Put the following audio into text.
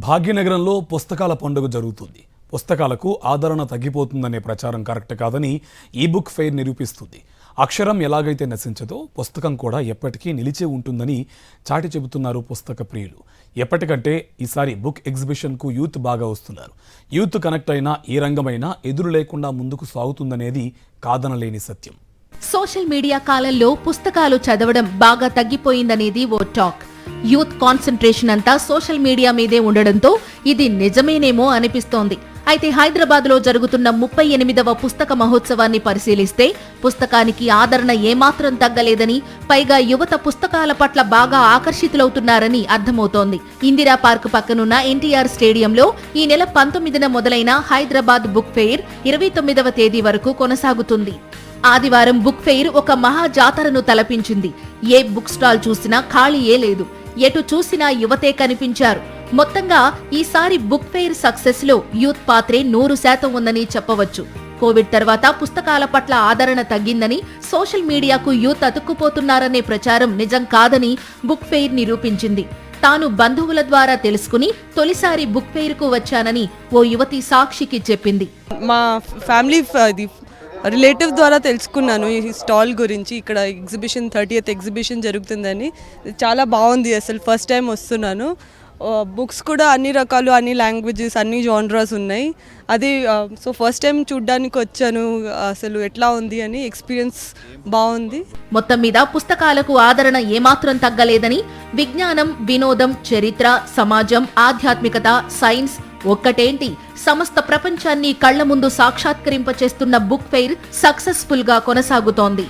భాగ్యనగరంలో పుస్తకాల పండుగ జరుగుతుంది. పుస్తకాలకు ఆదరణ తగ్గిపోతుందనే ప్రచారం కరెక్ట్ కాదని ఈ బుక్ ఫెయిర్ నిరూపిస్తుంది. అక్షరం ఎలాగైతే నశించదో పుస్తకం కూడా ఎప్పటికీ నిలిచే ఉంటుందని చాటి చెబుతున్నారు పుస్తక ప్రియులు. ఎప్పటికంటే ఈసారి బుక్ ఎగ్జిబిషన్కు యూత్ బాగా వస్తున్నారు. యూత్ కనెక్ట్ అయినా ఏ రంగమైనా ఎదురు లేకుండా ముందుకు సాగుతుందనేది కాదనలేని సత్యం. సోషల్ మీడియా కాలంలో పుస్తకాలు చదవడం బాగా తగ్గిపోయిందనేది ఓ టాక్. యూత్ కాన్సంట్రేషన్ అంతా సోషల్ మీడియా మీదే ఉండడంతో ఇది నిజమేనేమో అనిపిస్తోంది. అయితే హైదరాబాద్ లో జరుగుతున్న 38వ పుస్తక మహోత్సవాన్ని పరిశీలిస్తే పుస్తకానికి ఆదరణ ఏమాత్రం తగ్గలేదని, పైగా యువత పుస్తకాల పట్ల బాగా ఆకర్షితులవుతున్నారని అర్థమవుతోంది. ఇందిరా పార్క్ పక్కనున్న ఎన్టీఆర్ స్టేడియంలో ఈ నెల 19న మొదలైన హైదరాబాద్ బుక్ ఫెయిర్ 29వ తేదీ వరకు కొనసాగుతుంది. ఆదివారం బుక్ ఫెయిర్ ఒక మహా జాతరను తలపించింది. ఏ బుక్ స్టాల్ చూసినా ఖాళీయే లేదు. ఎటు చూసినా యువతే కనిపించారు. మొత్తంగా ఈసారి బుక్ ఫెయిర్ సక్సెస్ లో యూత్ పాత్రే 100% ఉందని చెప్పవచ్చు. కోవిడ్ తర్వాత పుస్తకాల పట్ల ఆదరణ తగ్గిందని, సోషల్ మీడియాకు యూత్ అతుక్కుపోతున్నారనే ప్రచారం నిజం కాదని బుక్ ఫెయిర్ నిరూపించింది. తాను బంధువుల ద్వారా తెలుసుకుని తొలిసారి బుక్ ఫెయిర్ కు వచ్చానని ఓ యువతి సాక్షికి చెప్పింది. మా ఫ్యామిలీ రిలేటివ్ ద్వారా తెలుసుకున్నాను ఈ స్టాల్ గురించి. ఇక్కడ ఎగ్జిబిషన్ 30th ఎగ్జిబిషన్ జరుగుతుందని. చాలా బాగుంది. అసలు ఫస్ట్ టైం వస్తున్నాను. బుక్స్ కూడా అన్ని రకాలు, అన్ని లాంగ్వేజెస్, అన్ని జానరాస్ ఉన్నాయి. అది సో ఫస్ట్ టైం చూడ్డానికి వచ్చాను. అసలు ఎట్లా ఉంది అని ఎక్స్పీరియన్స్ బాగుంది. మొత్తం మీద పుస్తకాలకు ఆదరణ ఏమాత్రం తగ్గలేదని, విజ్ఞానం, వినోదం, చరిత్ర, సమాజం, ఆధ్యాత్మికత, సైన్స్ ఒక్కటేంటి సమస్త ప్రపంచాన్ని కళ్ల ముందు సాక్షాత్కరింపచేస్తున్న బుక్ ఫెయిర్ సక్సెస్ఫుల్ గా కొనసాగుతోంది.